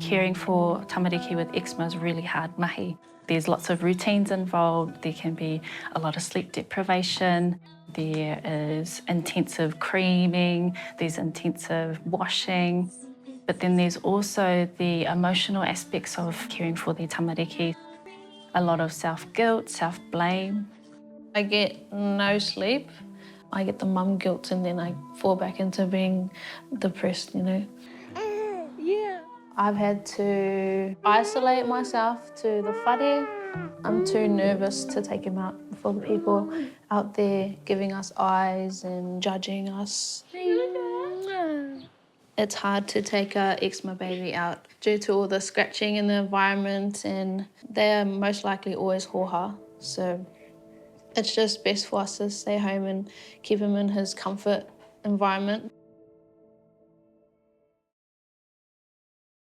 Caring for tamariki with eczema is really hard mahi. There's lots of routines involved. There can be a lot of sleep deprivation. There is intensive creaming. There's intensive washing. But then there's also the emotional aspects of caring for the tamariki. A lot of self-guilt, self-blame. I get no sleep. I get the mum guilt and then I fall back into being depressed, you know. Yeah. I've had to isolate myself to the whare. I'm too nervous to take him out for the people out there giving us eyes and judging us. It's hard to take a eczema baby out due to all the scratching in the environment, and they're most likely always hoha. So it's just best for us to stay home and keep him in his comfort environment.